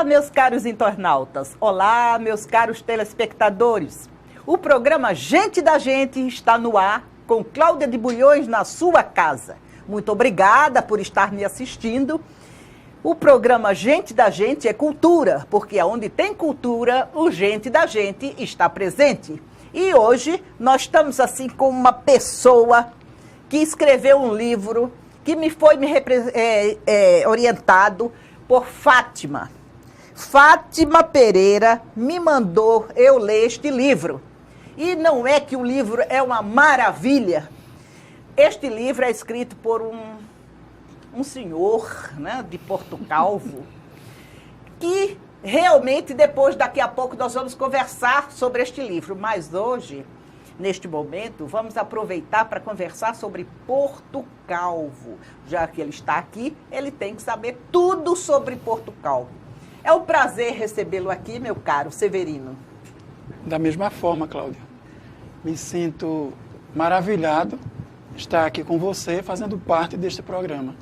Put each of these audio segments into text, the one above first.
meus caros internautas. Olá, meus caros telespectadores. O programa Gente da Gente está no ar com Cláudia de Bulhões na sua casa. Muito obrigada por estar me assistindo. O programa Gente da Gente é cultura, porque onde tem cultura, o Gente da Gente está presente. E hoje nós estamos assim com uma pessoa que escreveu um livro que me foi orientado por Fátima. Fátima Pereira me mandou eu ler este livro. E não é que o livro é uma maravilha. Este livro é escrito por um senhor, né, de Porto Calvo, que realmente depois, daqui a pouco, nós vamos conversar sobre este livro. Mas hoje, neste momento, vamos aproveitar para conversar sobre Porto Calvo. Já que ele está aqui, ele tem que saber tudo sobre Porto Calvo. É um prazer recebê-lo aqui, meu caro Severino. Da mesma forma, Cláudia. Me sinto maravilhado de estar aqui com você, fazendo parte deste programa.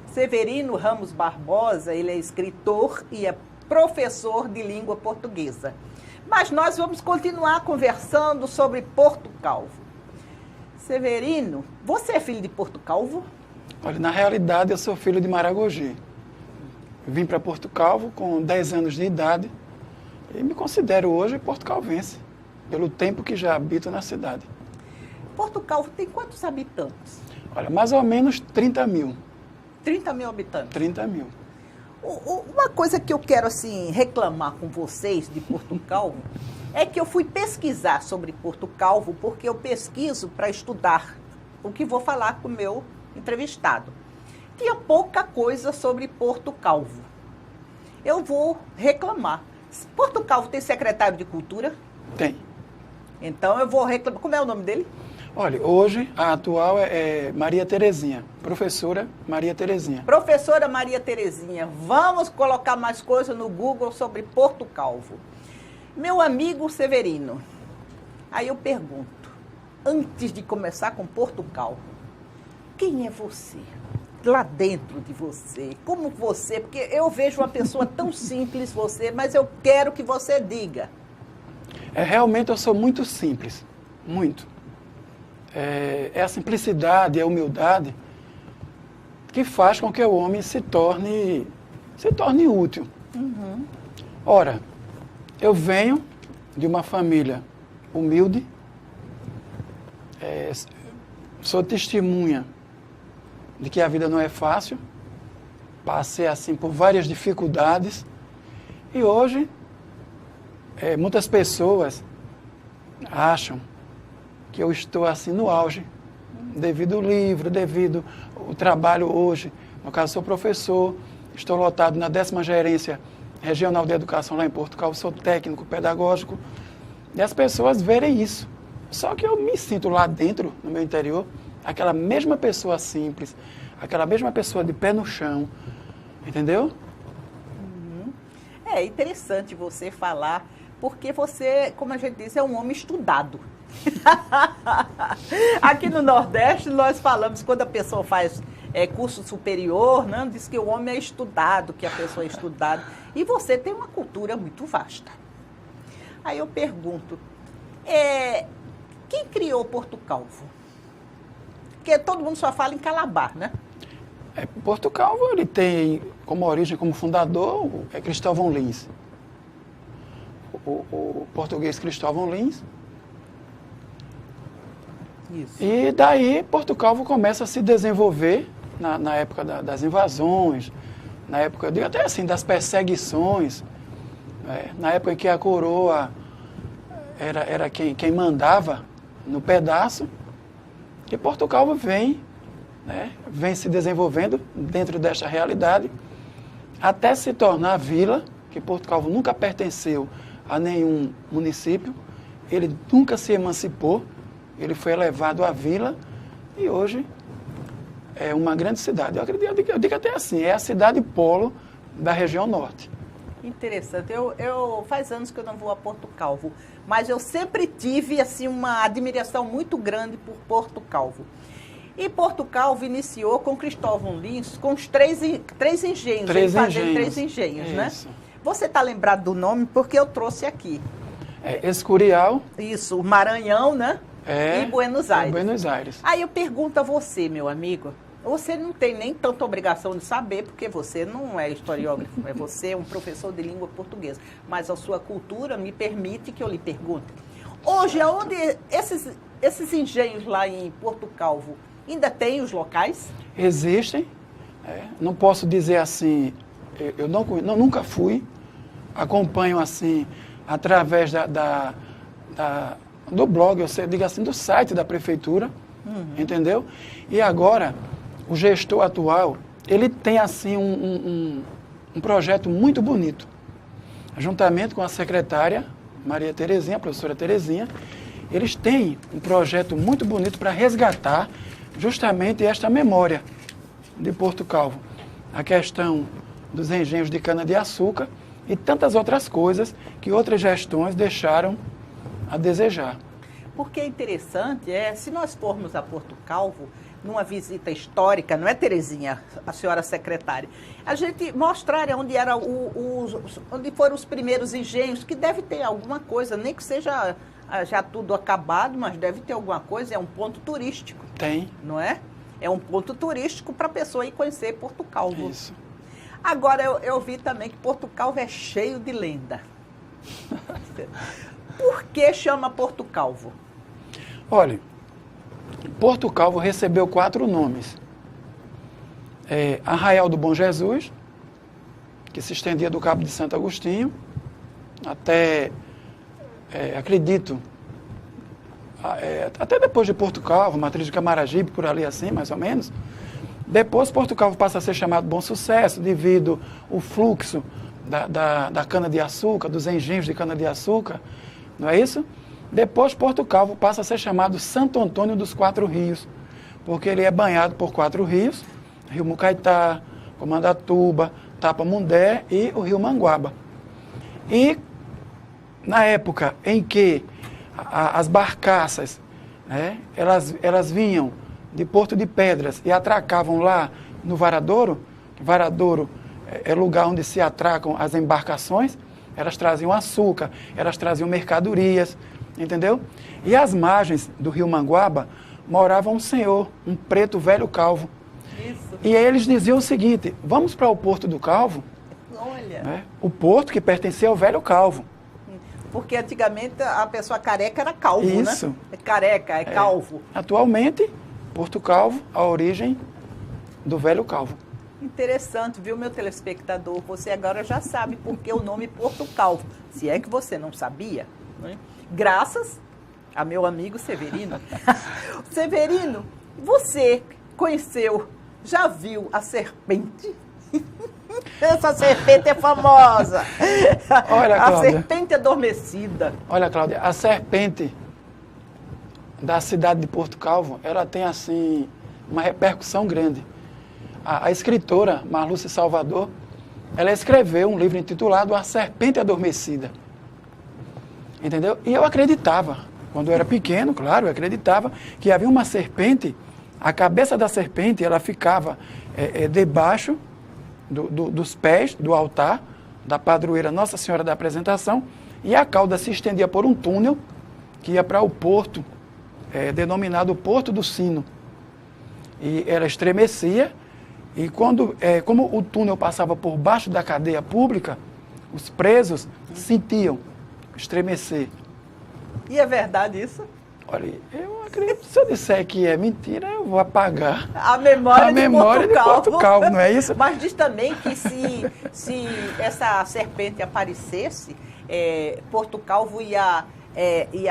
Severino Ramos Barbosa, ele é escritor e é professor de língua portuguesa. Mas nós vamos continuar conversando sobre Porto Calvo. Severino, você é filho de Porto Calvo? Olha, na realidade eu sou filho de Maragogi. Vim para Porto Calvo com 10 anos de idade e me considero hoje porto-calvense, pelo tempo que já habito na cidade. Porto Calvo tem quantos habitantes? Olha, mais ou menos 30 mil. 30 mil habitantes? 30 mil. Uma coisa que eu quero assim reclamar com vocês de Porto Calvo é que eu fui pesquisar sobre Porto Calvo porque eu pesquiso para estudar o que vou falar com o meu entrevistado. Tinha pouca coisa sobre Porto Calvo. Eu vou reclamar. Porto Calvo tem secretário de Cultura? Tem. Então eu vou reclamar. Como é o nome dele? Olha, hoje a atual é Maria Terezinha, professora Maria Terezinha. Professora Maria Terezinha, vamos colocar mais coisa no Google sobre Porto Calvo. Meu amigo Severino, aí eu pergunto, antes de começar com Porto Calvo, quem é você? Lá dentro de você, como você, porque eu vejo uma pessoa tão simples, você, mas eu quero que você diga. Realmente eu sou muito simples, muito. É a simplicidade, é a humildade que faz com que o homem se torne útil. Uhum. Ora, eu venho de uma família humilde, sou testemunha de que a vida não é fácil, passei assim por várias dificuldades e hoje muitas pessoas acham que eu estou assim no auge, devido ao livro, devido ao trabalho hoje. No caso, sou professor, estou lotado na 10ª Gerência Regional de Educação lá em Porto Calvo, sou técnico pedagógico, e as pessoas verem isso. Só que eu me sinto lá dentro, no meu interior, aquela mesma pessoa simples, aquela mesma pessoa de pé no chão, entendeu? Uhum. É interessante você falar, porque você, como a gente diz, é um homem estudado. Aqui no Nordeste nós falamos, quando a pessoa faz curso superior, né, diz que o homem é estudado, que a pessoa é estudada. E você tem uma cultura muito vasta. Aí eu pergunto, quem criou Porto Calvo? Porque todo mundo só fala em Calabar, né? Porto Calvo, ele tem como origem, como fundador, Cristóvão Lins. O português Cristóvão Lins. Isso. E daí Porto Calvo começa a se desenvolver na época das invasões, na época, eu digo até assim, das perseguições, na época em que a coroa era quem mandava no pedaço, e Porto Calvo vem se desenvolvendo dentro desta realidade, até se tornar vila, que Porto Calvo nunca pertenceu a nenhum município, ele nunca se emancipou, ele foi elevado à vila e hoje é uma grande cidade. Eu digo até assim, é a cidade polo da região norte. Interessante. Faz anos que eu não vou a Porto Calvo, mas eu sempre tive assim, uma admiração muito grande por Porto Calvo. E Porto Calvo iniciou com Cristóvão Lins, com os três engenhos. Três engenhos, né? Você está lembrado do nome porque eu trouxe aqui. Escurial. Isso, Maranhão, né? E Buenos Aires. Buenos Aires. Aí eu pergunto a você, meu amigo, você não tem nem tanta obrigação de saber, porque você não é historiógrafo, você é um professor de língua portuguesa, mas a sua cultura me permite que eu lhe pergunte. Hoje, aonde esses engenhos lá em Porto Calvo, ainda tem os locais? Existem. Não posso dizer assim, eu nunca fui, acompanho assim, através do blog, eu digo assim, do site da prefeitura, entendeu? E agora, o gestor atual, ele tem assim um projeto muito bonito, juntamente com a secretária Maria Terezinha, a professora Terezinha, eles têm um projeto muito bonito para resgatar justamente esta memória de Porto Calvo, a questão dos engenhos de cana-de-açúcar e tantas outras coisas que outras gestões deixaram a desejar. Porque é interessante, se nós formos a Porto Calvo, numa visita histórica, não é, Terezinha, a senhora secretária, a gente mostrar onde foram os primeiros engenhos, que deve ter alguma coisa, nem que seja já tudo acabado, mas deve ter alguma coisa, é um ponto turístico. Tem. Não é? É um ponto turístico para a pessoa ir conhecer Porto Calvo. Isso. Agora, eu vi também que Porto Calvo é cheio de lenda. Por que chama Porto Calvo? Olha, Porto Calvo recebeu 4 nomes. Arraial do Bom Jesus, que se estendia do Cabo de Santo Agostinho até, acredito, até depois de Porto Calvo, Matriz de Camaragibe, por ali assim, mais ou menos. Depois, Porto Calvo passa a ser chamado Bom Sucesso, devido ao fluxo da cana-de-açúcar, dos engenhos de cana-de-açúcar, não é isso? Depois, Porto Calvo passa a ser chamado Santo Antônio dos 4 Rios, porque ele é banhado por 4 rios, Rio Mucaitá, Comandatuba, Tapamundé e o Rio Manguaba. E, na época em que as barcaças, né, elas vinham de Porto de Pedras e atracavam lá no Varadouro. Varadouro é lugar onde se atracam as embarcações. Elas traziam açúcar, elas traziam mercadorias, entendeu? E às margens do Rio Manguaba morava um senhor, um preto velho calvo. Isso. E aí eles diziam o seguinte: vamos para o Porto do Calvo. Olha. Né? O porto que pertencia ao velho calvo. Porque antigamente a pessoa careca era calvo, Isso. né? É careca, é calvo. Atualmente, Porto Calvo, a origem do velho calvo. Interessante, viu, meu telespectador? Você agora já sabe por que o nome Porto Calvo. Se é que você não sabia, né? Graças a meu amigo Severino. Severino, você conheceu, já viu a serpente? Essa serpente é famosa. Olha, a Cláudia, serpente adormecida. Olha, Cláudia, a serpente da cidade de Porto Calvo, ela tem, assim, uma repercussão grande. A escritora Marluce Salvador, ela escreveu um livro intitulado A Serpente Adormecida. Entendeu? E eu acreditava, quando eu era pequeno, claro, eu acreditava que havia uma serpente, a cabeça da serpente, ela ficava debaixo dos pés do altar da padroeira Nossa Senhora da Apresentação, e a cauda se estendia por um túnel que ia para o porto, denominado Porto do Sino. E ela estremecia, e como o túnel passava por baixo da cadeia pública, os presos sentiam estremecer. E é verdade isso? Olha, eu acredito, se eu disser que é mentira, eu vou apagar a memória de Porto Calvo, não é isso? Mas diz também que se essa serpente aparecesse, Porto Calvo ia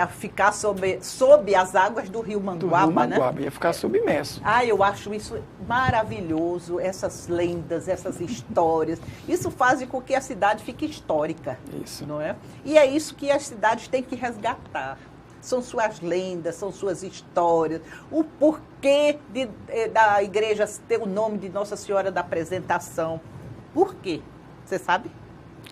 ficar sob as águas do Rio Manguaba, né? Ia ficar submerso. Eu acho isso maravilhoso, essas lendas, essas histórias. Isso faz com que a cidade fique histórica. Isso. Não é? E é isso que as cidades têm que resgatar. São suas lendas, são suas histórias. O porquê da igreja ter o nome de Nossa Senhora da Apresentação. Por quê? Você sabe?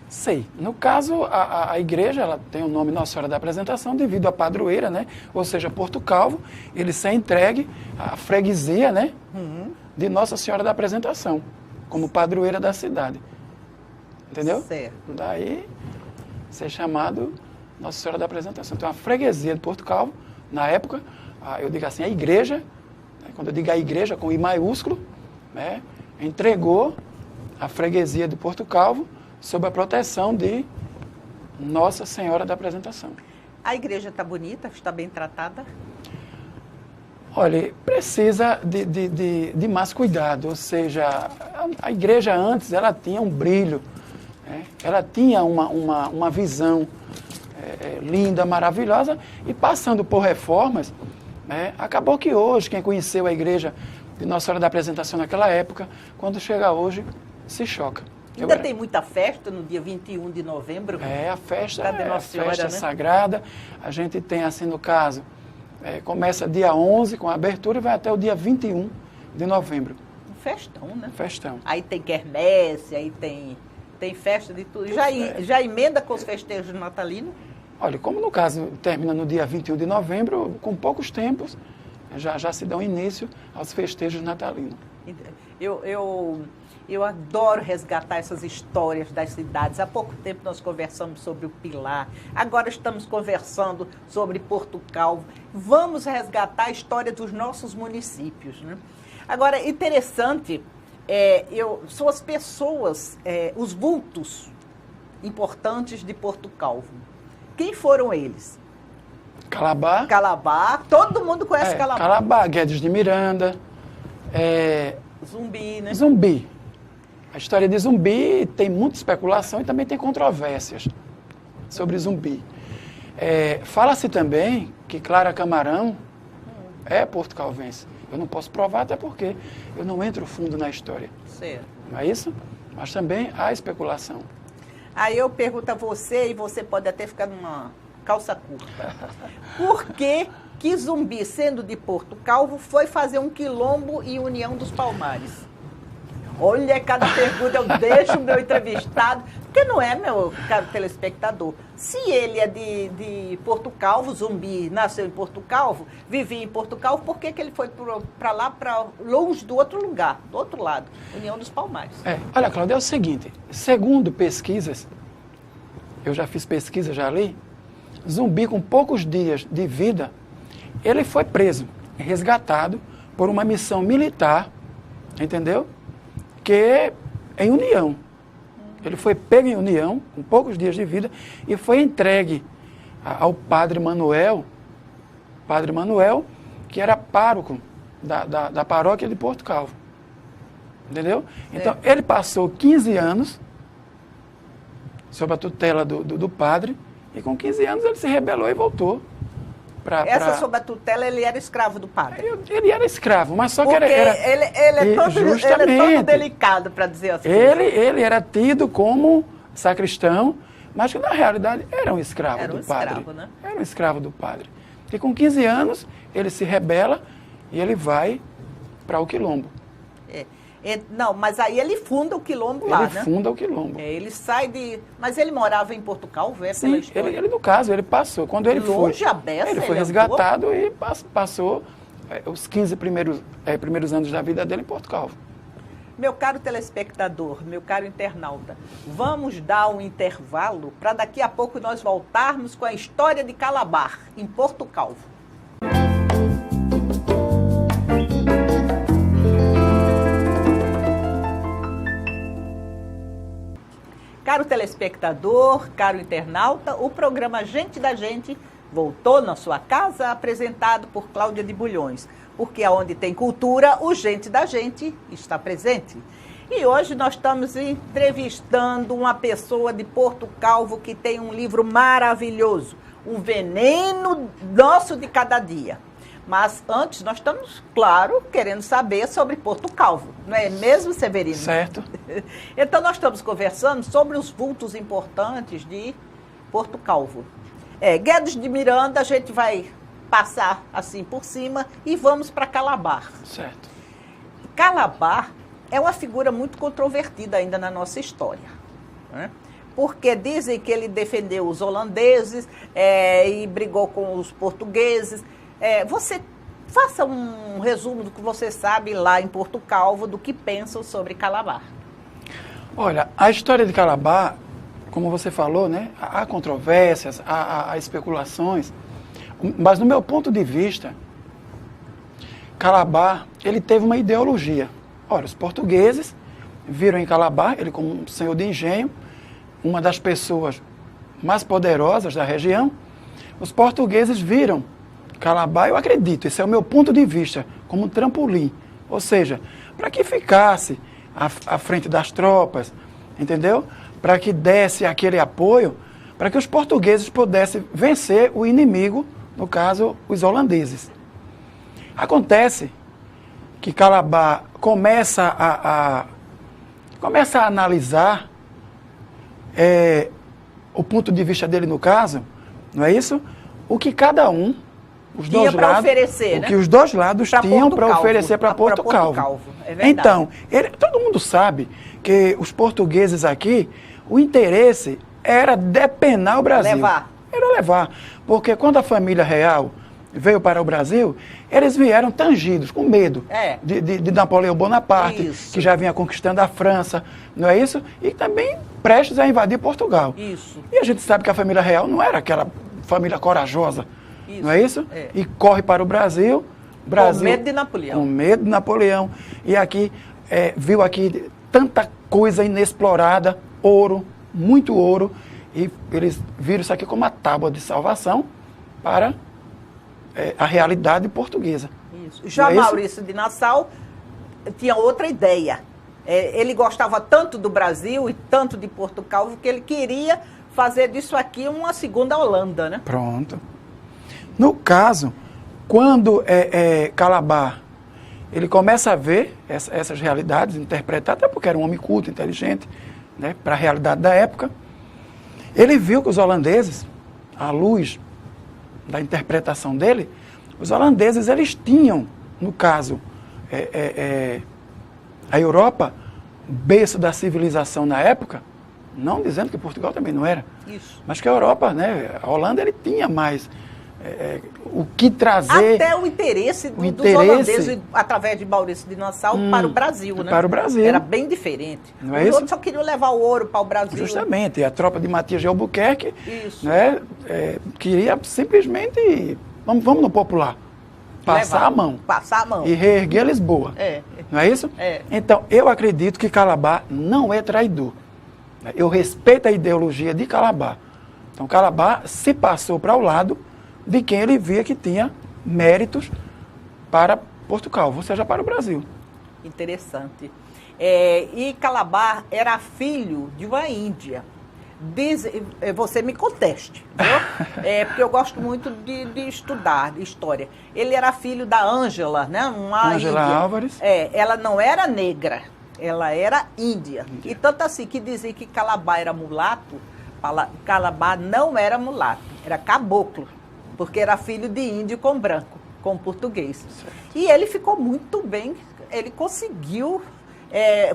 Sei. No caso, a igreja ela tem o nome Nossa Senhora da Apresentação devido à padroeira, né? Ou seja, Porto Calvo, ele se entregue à freguesia, né? De Nossa Senhora da Apresentação, como padroeira da cidade. Entendeu? Certo. Daí, ser chamado Nossa Senhora da Apresentação. Então, a freguesia de Porto Calvo, na época, eu digo assim, a igreja, quando eu digo a igreja com I maiúsculo, né, entregou a freguesia de Porto Calvo sob a proteção de Nossa Senhora da Apresentação. A igreja está bonita, está bem tratada? Olha, precisa de mais cuidado, ou seja, a igreja antes, ela tinha um brilho, né? Ela tinha uma visão linda, maravilhosa, e passando por reformas, né, acabou que hoje, quem conheceu a igreja de Nossa Senhora da Apresentação naquela época, quando chega hoje, se choca. Ainda tem muita festa no dia 21 de novembro? A festa Senhora, né? sagrada. A gente tem, assim, no caso, começa dia 11 com a abertura e vai até o dia 21 de novembro. Um festão, né? Festão. Aí tem quermesse, aí tem festa de tudo. Já emenda com os festejos natalinos? Olha, como no caso termina no dia 21 de novembro, com poucos tempos, já se dá início aos festejos natalinos. Eu adoro resgatar essas histórias das cidades. Há pouco tempo nós conversamos sobre o Pilar, agora estamos conversando sobre Porto Calvo. Vamos resgatar a história dos nossos municípios, né? Agora, interessante, são as pessoas, os vultos importantes de Porto Calvo. Quem foram eles? Calabar, todo mundo conhece Calabar. Calabar, Guedes de Miranda, Zumbi, né? Zumbi. A história de Zumbi tem muita especulação e também tem controvérsias sobre Zumbi. Fala-se também que Clara Camarão é porto-calvense. Eu não posso provar, até porque eu não entro fundo na história. Certo. Não é isso? Mas também há especulação. Aí eu pergunto a você, e você pode até ficar numa calça curta. Por que Zumbi, sendo de Porto Calvo, foi fazer um quilombo em União dos Palmares? Olha, cada pergunta eu deixo o meu entrevistado, porque não é, meu caro telespectador. Se ele é de Porto Calvo, Zumbi nasceu em Porto Calvo, vivia em Porto Calvo, por que ele foi para lá, para longe do outro lugar, do outro lado, União dos Palmares? Olha, Cláudia, é o seguinte, segundo pesquisas, eu já fiz pesquisa, já li, Zumbi, com poucos dias de vida, ele foi preso, resgatado por uma missão militar, entendeu? Que em União. Ele foi pego em União, com poucos dias de vida, e foi entregue ao Padre Manuel, que era pároco da paróquia de Porto Calvo. Entendeu? Então, ele passou 15 anos sob a tutela do padre, e com 15 anos ele se rebelou e voltou. Sob a tutela, ele era escravo do padre? Ele era escravo, mas só que ele é todo delicado, para dizer assim. Ele era tido como sacristão, mas que na realidade era um escravo do padre. Escravo, né? Era um escravo do padre. E com 15 anos, ele se rebela e ele vai para o quilombo. Não, mas aí ele funda o quilombo lá, né? Ele funda o quilombo. Ele sai de... Mas ele morava em Porto Calvo, Sim, pela história? Ele, no caso, ele passou. Quando ele longe a beça, ele foi resgatado e passou os 15 primeiros anos da vida dele em Porto Calvo. Meu caro telespectador, meu caro internauta, vamos dar um intervalo para daqui a pouco nós voltarmos com a história de Calabar, em Porto Calvo. Caro telespectador, caro internauta, o programa Gente da Gente voltou na sua casa, apresentado por Cláudia de Bulhões, porque onde tem cultura, o Gente da Gente está presente. E hoje nós estamos entrevistando uma pessoa de Porto Calvo que tem um livro maravilhoso, O Veneno Nosso de Cada Dia. Mas antes nós estamos, claro, querendo saber sobre Porto Calvo, não é mesmo, Severino? Certo. Então nós estamos conversando sobre os vultos importantes de Porto Calvo. Guedes de Miranda, a gente vai passar assim por cima e vamos para Calabar. Certo. Calabar é uma figura muito controvertida ainda na nossa história, né? Porque dizem que ele defendeu os holandeses e brigou com os portugueses. Você faça um resumo do que você sabe lá em Porto Calvo, do que pensam sobre Calabar. Olha, a história de Calabar, como você falou, né, há controvérsias, há especulações, mas no meu ponto de vista, Calabar, ele teve uma ideologia. Ora, os portugueses viram em Calabar, ele como um senhor de engenho, uma das pessoas mais poderosas da região. Os portugueses viram Calabar, eu acredito, esse é o meu ponto de vista, como um trampolim. Ou seja, para que ficasse à frente das tropas, entendeu? Para que desse aquele apoio, para que os portugueses pudessem vencer o inimigo, no caso, os holandeses. Acontece que Calabar começa a analisar o ponto de vista dele no caso, não é isso? O que cada um, os dois lados, oferecer, o que os dois lados tinham para oferecer para Porto Calvo. É verdade. Então, todo mundo sabe que os portugueses aqui, o interesse era depenar o Brasil. Era levar. Porque quando a família real veio para o Brasil, eles vieram tangidos, com medo de Napoleão Bonaparte, que já vinha conquistando a França, não é isso? E também prestes a invadir Portugal. Isso. E a gente sabe que a família real não era aquela família corajosa, não é isso? E corre para o Brasil. Com medo de Napoleão. Com medo de Napoleão. E aqui, viu aqui tanta coisa inexplorada, ouro, muito ouro, e eles viram isso aqui como uma tábua de salvação para a realidade portuguesa. Isso. Já Maurício de Nassau tinha outra ideia. Ele gostava tanto do Brasil e tanto de Portugal que ele queria fazer disso aqui uma segunda Holanda, né? Pronto. No caso, quando Calabar ele começa a ver essas realidades, interpretar, até porque era um homem culto, inteligente, né, para a realidade da época, ele viu que os holandeses, à luz da interpretação dele, os holandeses eles tinham, no caso, a Europa, berço da civilização na época, não dizendo que Portugal também não era, mas que a Europa, né, a Holanda, ele tinha mais o que trazer... Até o interesse dos holandeses, através de Maurício de Nassau, para o Brasil, né? Para o Brasil. Era bem diferente. Não Os outros só queriam levar o ouro para o Brasil. Justamente. E a tropa de Matias de Albuquerque né, queria simplesmente... Vamos no popular. Passar a mão. Passar a mão. E reerguer Lisboa. Não é isso? Então, eu acredito que Calabar não é traidor. Eu respeito a ideologia de Calabar. Então, Calabar se passou para o lado de quem ele via que tinha méritos para Portugal, ou seja, para o Brasil. Interessante. E Calabar era filho de uma índia. Você me conteste, viu? Porque eu gosto muito de estudar, de história. Ele era filho da Ângela, né? Ângela Álvares. Ela não era negra, ela era índia. E tanto assim que dizia que Calabar era mulato, Calabar não era mulato, era caboclo. Porque era filho de índio com branco, com português. Certo. E ele ficou muito bem, ele conseguiu,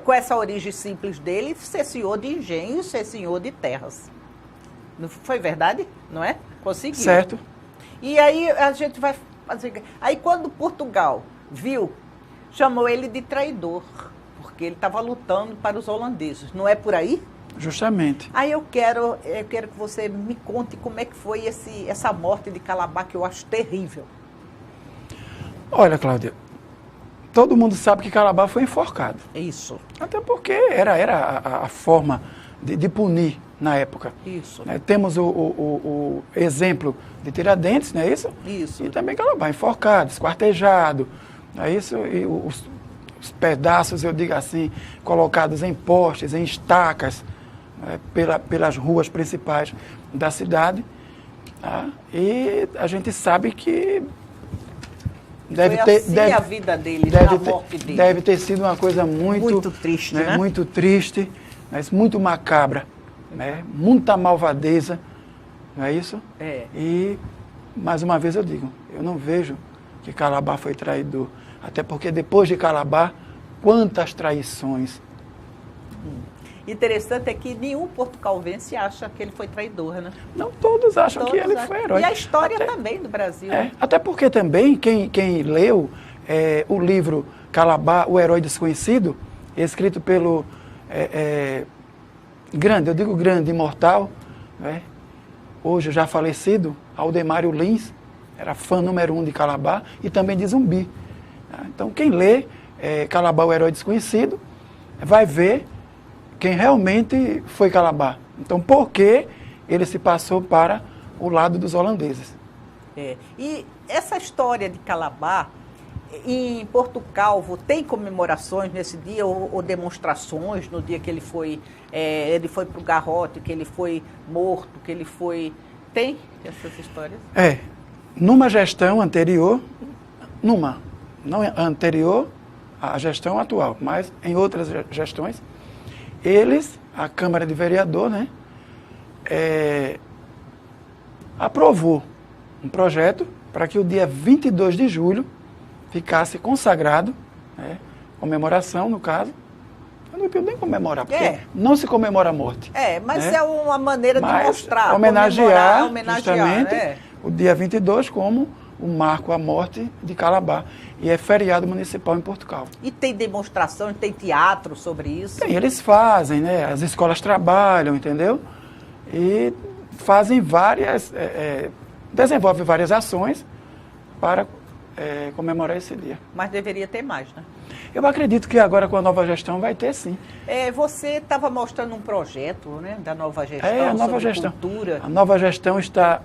com essa origem simples dele, ser senhor de engenho, ser senhor de terras. Não foi verdade? Não é? Conseguiu. Certo. E aí a gente vai fazer... Aí quando Portugal viu, chamou ele de traidor, porque ele estava lutando para os holandeses. Não é por aí? Justamente. Aí eu quero que você me conte como é que foi essa morte de Calabar, que eu acho terrível. Olha, Cláudia, todo mundo sabe que Calabar foi enforcado. Isso. Até porque era a forma de punir na época. Isso. Temos o exemplo de Tiradentes, não é isso? Isso. E também Calabar, enforcado, esquartejado, não é isso? E os pedaços, eu digo assim, colocados em postes, em estacas, pelas ruas principais da cidade. Tá? E a gente sabe que a vida dele, a morte dele. Deve ter sido uma coisa muito triste, né? Muito triste, mas muito macabra, né? Muita malvadeza, não é isso? E, mais uma vez eu digo, eu não vejo que Calabar foi traidor. Até porque depois de Calabar, quantas traições. Interessante é que nenhum portucalvense acha que ele foi traidor, né? Não, todos acham que ele foi herói. E a história também do Brasil. Até porque também, quem leu o livro Calabar, o Herói Desconhecido, escrito pelo grande, eu digo grande, imortal, né? Hoje já falecido, Aldemário Lins, era fã número 1 de Calabar e também de Zumbi. Então, quem lê Calabar, o Herói Desconhecido, vai ver quem realmente foi Calabar. Então, por que ele se passou para o lado dos holandeses? E essa história de Calabar, em Porto Calvo, tem comemorações nesse dia ou demonstrações no dia que ele foi para o garrote, que ele foi morto, que ele foi... Tem essas histórias? Numa gestão anterior, não anterior à gestão atual, mas em outras gestões, a Câmara de Vereador, né, aprovou um projeto para que o dia 22 de julho ficasse consagrado, né, comemoração, no caso. Eu não quero nem comemorar, porque não se comemora a morte. Mas é uma maneira de mostrar, homenagear justamente o dia 22 como o marco à morte de Calabar. E é feriado municipal em Porto Calvo. E tem demonstração, tem teatro sobre isso? Tem, eles fazem, né? As escolas trabalham, entendeu? E fazem desenvolvem várias ações para comemorar esse dia. Mas deveria ter mais, né? Eu acredito que agora com a nova gestão vai ter, sim. Você estava mostrando um projeto, né, da nova gestão, a nova gestão. Cultura. A nova gestão está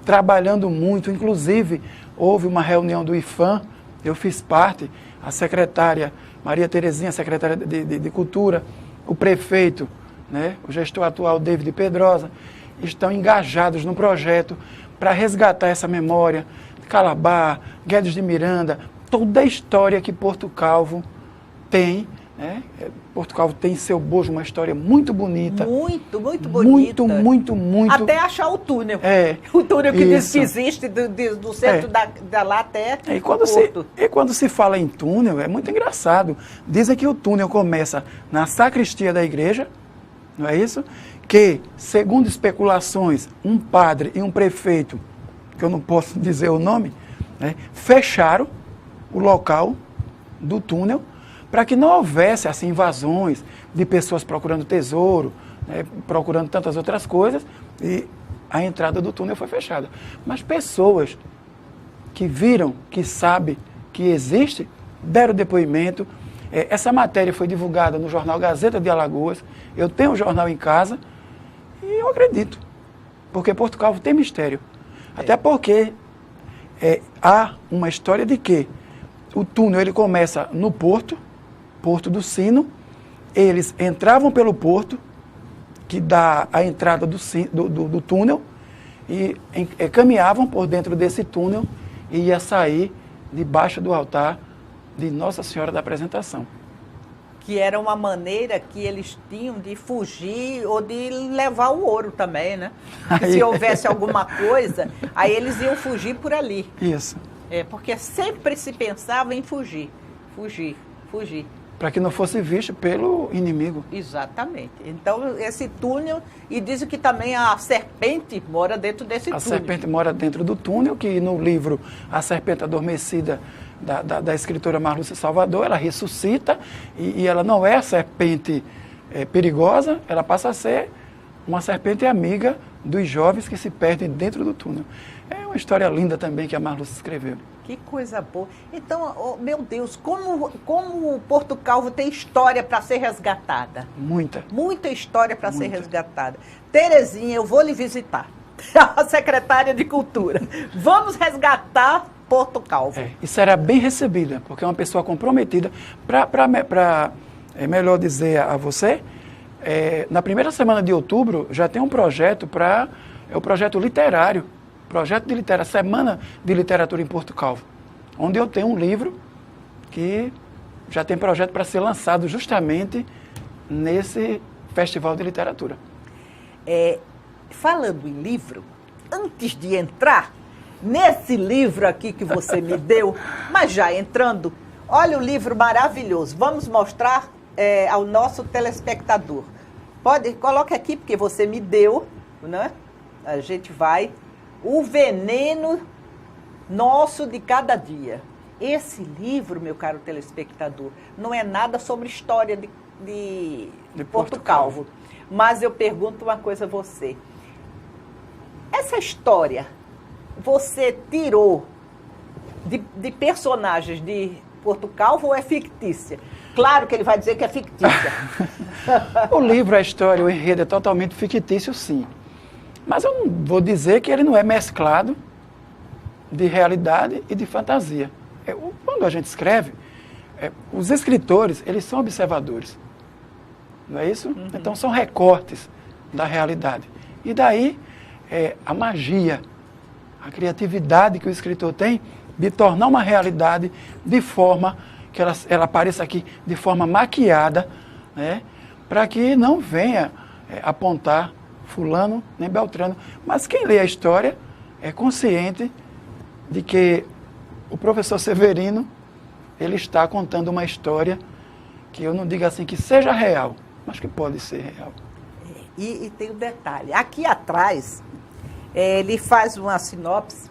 trabalhando muito, inclusive houve uma reunião do IFAM, eu fiz parte, a secretária Maria Terezinha, secretária de Cultura, o prefeito, né, o gestor atual David Pedrosa, estão engajados no projeto para resgatar essa memória de Calabar, Guedes de Miranda, toda a história que Porto Calvo tem, né? Porto Calvo tem em seu bojo uma história muito bonita. Muito bonita. Muito. Até achar o túnel. O túnel que diz que existe do centro da lá até e quando se fala em túnel, é muito engraçado. Dizem que o túnel começa na sacristia da igreja, não é isso? Que, segundo especulações, um padre e um prefeito, que eu não posso dizer o nome, né, fecharam o local do túnel para que não houvesse assim, invasões de pessoas procurando tesouro, né, procurando tantas outras coisas, e a entrada do túnel foi fechada. Mas pessoas que viram, que sabem que existe, deram depoimento. Essa matéria foi divulgada no jornal Gazeta de Alagoas. Eu tenho o jornal em casa e eu acredito, porque Porto Calvo tem mistério. Até porque há uma história de que o túnel ele começa no Porto do Sino, eles entravam pelo porto, que dá a entrada do túnel, e caminhavam por dentro desse túnel e ia sair debaixo do altar de Nossa Senhora da Apresentação. Que era uma maneira que eles tinham de fugir ou de levar o ouro também, né? Se houvesse alguma coisa, aí eles iam fugir por ali. Isso. Porque sempre se pensava em fugir. Para que não fosse visto pelo inimigo. Exatamente. Então, esse túnel, e dizem que também a serpente mora dentro desse túnel. A serpente mora dentro do túnel, que no livro A Serpente Adormecida, da escritora Marlúcia Salvador, ela ressuscita, e ela não é a serpente perigosa, ela passa a ser uma serpente amiga dos jovens que se perdem dentro do túnel. É uma história linda também que a Marlúcia escreveu. Que coisa boa. Então, meu Deus, como o Porto Calvo tem história para ser resgatada? Muita. Muita história para ser resgatada. Terezinha, eu vou lhe visitar. A secretária de Cultura. Vamos resgatar Porto Calvo. E será bem recebida, porque é uma pessoa comprometida. Melhor dizer a você, na primeira semana de outubro já tem um projeto o projeto literário. Projeto de literatura, Semana de Literatura em Porto Calvo, onde eu tenho um livro que já tem projeto para ser lançado justamente nesse Festival de Literatura. Falando em livro, antes de entrar nesse livro aqui que você me deu, mas já entrando, olha o livro maravilhoso, vamos mostrar ao nosso telespectador. Coloque aqui, porque você me deu, né? A gente vai... O Veneno Nosso de Cada Dia. Esse livro, meu caro telespectador, não é nada sobre história de Porto Calvo. Mas eu pergunto uma coisa a você. Essa história, você tirou de personagens de Porto Calvo ou é fictícia? Claro que ele vai dizer que é fictícia. O livro, a história, o enredo é totalmente fictício, sim. Mas eu não vou dizer que ele não é mesclado de realidade e de fantasia. Quando a gente escreve, os escritores, eles são observadores. Não é isso? Uhum. Então, são recortes da realidade. E daí, a magia, a criatividade que o escritor tem de tornar uma realidade de forma que ela apareça aqui de forma maquiada, né, para que não venha apontar fulano nem beltrano. Mas quem lê a história é consciente de que o professor Severino, ele está contando uma história que eu não digo assim que seja real, mas que pode ser real. E tem um detalhe, aqui atrás, ele faz uma sinopse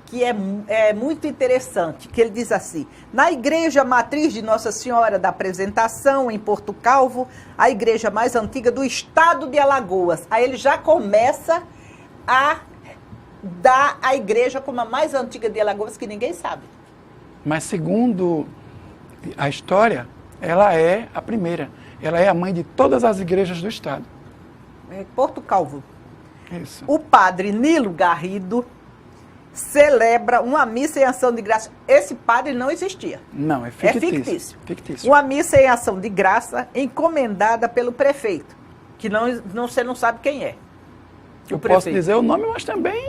que é muito interessante, que ele diz assim: na igreja matriz de Nossa Senhora da Apresentação, em Porto Calvo, a igreja mais antiga do estado de Alagoas. Aí ele já começa a dar a igreja como a mais antiga de Alagoas, que ninguém sabe. Mas segundo a história, ela é a primeira. Ela é a mãe de todas as igrejas do estado. Porto Calvo. Isso. O padre Nilo Garrido celebra uma missa em ação de graça. Esse padre não existia. Não, é fictício. É fictício. Fictício. Uma missa em ação de graça encomendada pelo prefeito, que você não sabe quem é. Eu posso dizer o nome, mas também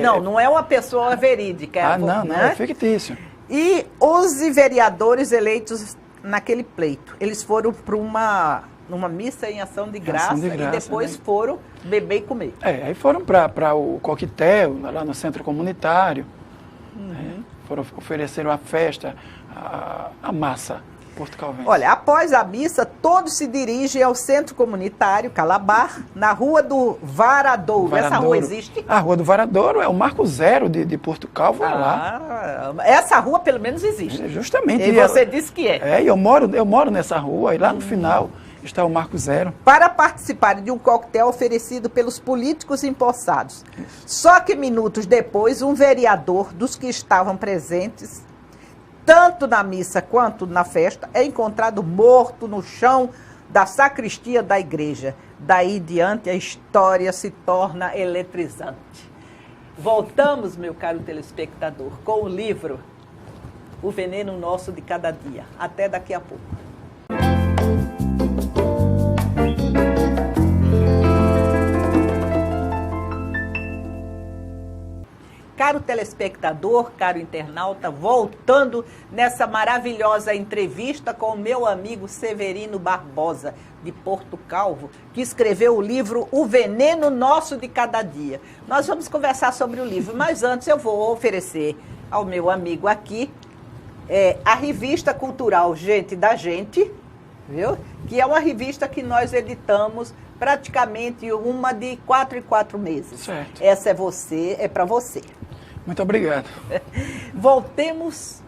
Não é uma pessoa verídica. Não, é fictício. E os vereadores eleitos naquele pleito, eles foram para numa missa em ação de graça, e depois, né, foram beber e comer. Aí foram para o coquetel, lá no centro comunitário. Uhum. Ofereceram a festa, a massa porto-calvense. Olha, após a missa, todos se dirigem ao centro comunitário Calabar, na Rua do Varadouro. Essa rua existe? A Rua do Varadouro é o marco zero de Porto Calvo, lá. Essa rua pelo menos existe. Justamente. E você disse que é. E eu moro nessa rua, e lá no final está o marco zero. Para participar de um coquetel oferecido pelos políticos empossados. Isso. Só que minutos depois, um vereador dos que estavam presentes, tanto na missa quanto na festa, é encontrado morto no chão da sacristia da igreja. Daí diante a história se torna eletrizante. Voltamos, meu caro telespectador, com o livro O Veneno Nosso de Cada Dia. Até daqui a pouco. Caro telespectador, caro internauta, voltando nessa maravilhosa entrevista com o meu amigo Severino Barbosa, de Porto Calvo, que escreveu o livro O Veneno Nosso de Cada Dia. Nós vamos conversar sobre o livro, mas antes eu vou oferecer ao meu amigo aqui a revista cultural Gente da Gente, viu? Que é uma revista que nós editamos praticamente uma de 4 em 4 meses. Certo. Essa é para você. Muito obrigado. Voltemos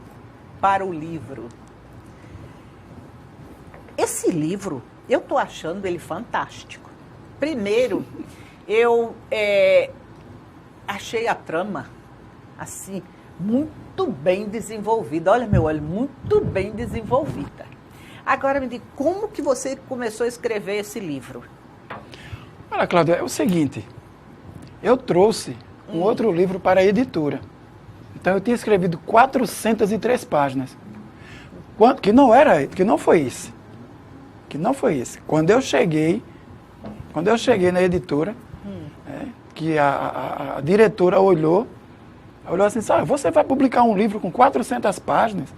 para o livro. Esse livro, eu estou achando ele fantástico. Primeiro, eu achei a trama, assim, muito bem desenvolvida. Olha, meu olho, muito bem desenvolvida. Agora me diga, como que você começou a escrever esse livro? Olha, Cláudia, é o seguinte, eu trouxe um outro livro para a editora. Então eu tinha escrevido 403 páginas. Que não foi esse. Quando eu cheguei na editora, que a diretora olhou assim, sabe, você vai publicar um livro com 400 páginas,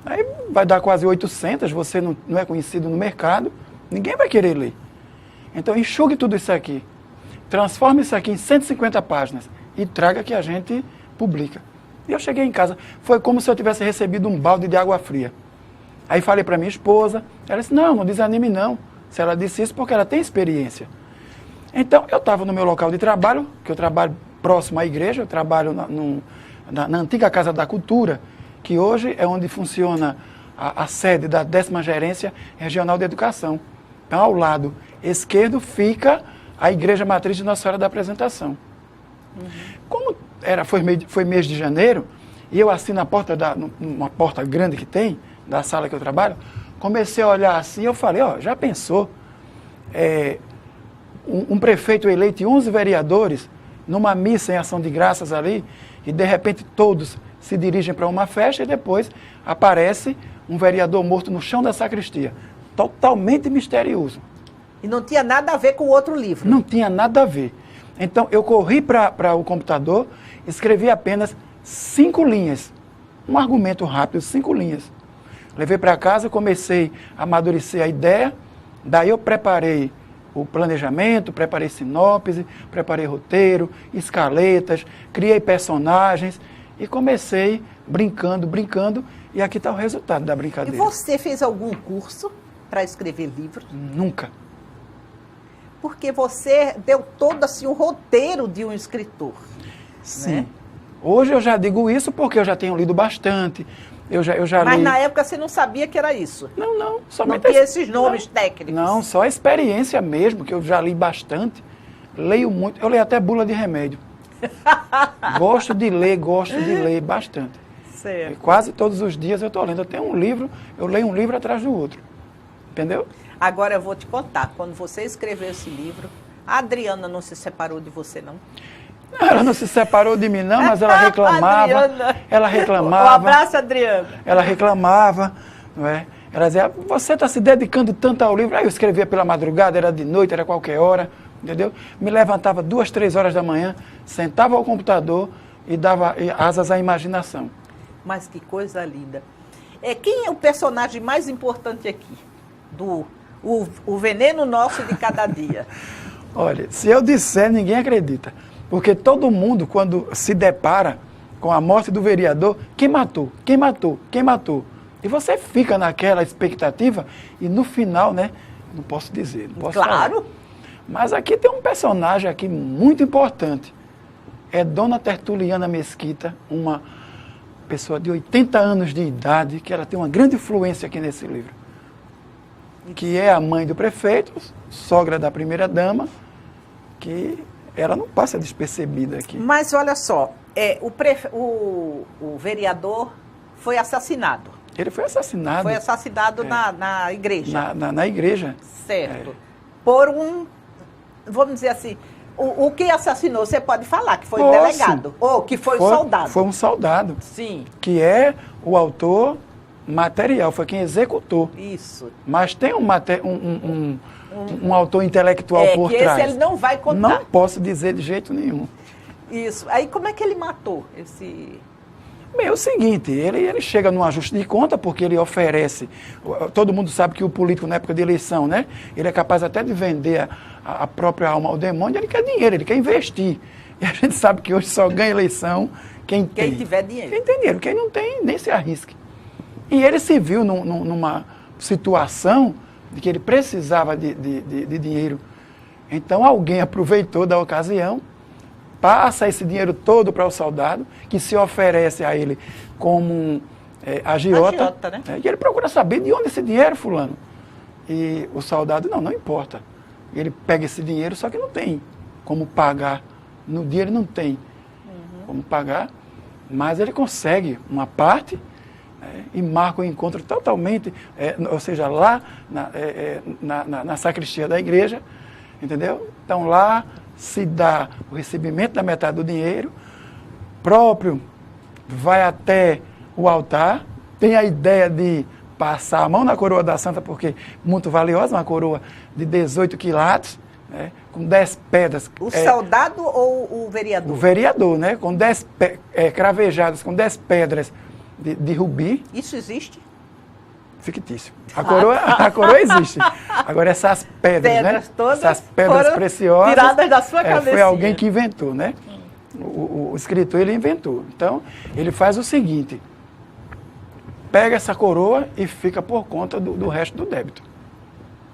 aí vai dar quase 800, você não é conhecido no mercado, ninguém vai querer ler. Então enxugue tudo isso aqui. Transforme isso aqui em 150 páginas e traga que a gente publica. E eu cheguei em casa, foi como se eu tivesse recebido um balde de água fria. Aí falei para minha esposa, ela disse, não desanime não. Se ela disse isso, porque ela tem experiência. Então, eu estava no meu local de trabalho, que eu trabalho próximo à igreja, eu trabalho na antiga Casa da Cultura, que hoje é onde funciona a sede da 10ª Gerência Regional de Educação. Então, ao lado esquerdo fica a Igreja Matriz de Nossa Senhora da Apresentação. Como foi mês de janeiro, e eu assim na porta, numa porta grande que tem, da sala que eu trabalho, comecei a olhar assim, eu falei, já pensou? Um prefeito eleito e 11 vereadores, numa missa em ação de graças ali, e de repente todos se dirigem para uma festa e depois aparece um vereador morto no chão da sacristia. Totalmente misterioso. E não tinha nada a ver com o outro livro? Não tinha nada a ver. Então, eu corri para o computador, escrevi apenas 5 linhas. Um argumento rápido, 5 linhas. Levei para casa, comecei a amadurecer a ideia, daí eu preparei o planejamento, preparei sinopse, preparei roteiro, escaletas, criei personagens e comecei brincando, e aqui está o resultado da brincadeira. E você fez algum curso para escrever livros? Nunca. Porque você deu todo assim um roteiro de um escritor. Sim. Né? Hoje eu já digo isso porque eu já tenho lido bastante. Mas li... na época você não sabia que era isso? Não. Somente não tinha esses nomes técnicos? Não, só a experiência mesmo, que eu já li bastante. Leio muito. Eu leio até bula de remédio. gosto de ler bastante. Certo. E quase todos os dias eu estou lendo. Eu leio um livro atrás do outro. Entendeu? Agora eu vou te contar, quando você escreveu esse livro, a Adriana não se separou de você, não? Ela não se separou de mim, não, mas ela reclamava. Adriana. Ela reclamava. Um abraço, Adriana. Ela reclamava, não é? Ela dizia, você está se dedicando tanto ao livro. Aí eu escrevia pela madrugada, era de noite, era qualquer hora, entendeu? Me levantava 2, 3 horas da manhã, sentava ao computador e dava asas à imaginação. Mas que coisa linda. Quem é o personagem mais importante aqui? O veneno nosso de cada dia. Olha, se eu disser, ninguém acredita. Porque todo mundo, quando se depara com a morte do vereador, quem matou? Quem matou? Quem matou? E você fica naquela expectativa e no final, né? Não posso dizer, não posso Claro. falar. Mas aqui tem um personagem aqui muito importante. É Dona Tertuliana Mesquita, uma pessoa de 80 anos de idade, que ela tem uma grande influência aqui nesse livro. Que é a mãe do prefeito, sogra da primeira-dama, que ela não passa despercebida aqui. Mas olha só, o vereador foi assassinado. Ele foi assassinado. Foi assassinado na igreja. Na igreja. Certo. Por vamos dizer assim, o que assassinou, você pode falar que foi o delegado, ou que foi o soldado. Foi um soldado. Sim. Que é o autor material, foi quem executou. Isso. Mas tem um autor intelectual por que trás. Esse ele não vai contar. Não posso dizer de jeito nenhum. Isso. Aí como é que ele matou esse... Bem, é o seguinte, ele chega num ajuste de conta porque ele oferece, todo mundo sabe que o político na época de eleição, né, ele é capaz até de vender a própria alma ao demônio, ele quer dinheiro, ele quer investir. E a gente sabe que hoje só ganha eleição quem tem. Quem tiver dinheiro. Quem tem dinheiro, quem não tem, nem se arrisque. E ele se viu numa situação de que ele precisava de dinheiro. Então alguém aproveitou da ocasião, passa esse dinheiro todo para o soldado, que se oferece a ele como agiota, né? E ele procura saber de onde esse dinheiro, fulano. E o soldado, não importa. Ele pega esse dinheiro, só que não tem como pagar. No dia ele não tem como pagar, mas ele consegue uma parte e marca o encontro totalmente, ou seja, lá na sacristia da igreja, entendeu? Então lá se dá o recebimento da metade do dinheiro, próprio vai até o altar, tem a ideia de passar a mão na coroa da santa, porque muito valiosa, uma coroa de 18 quilates, né, com 10 pedras. O soldado ou o vereador? O vereador, né, com 10 cravejadas, com 10 pedras de rubi. Isso existe? Fictício. A coroa existe. Agora essas pedras, né? Todas essas pedras preciosas tiradas da sua cabeça. Foi alguém que inventou, né? O escritor, ele inventou. Então, ele faz o seguinte, pega essa coroa e fica por conta do resto do débito.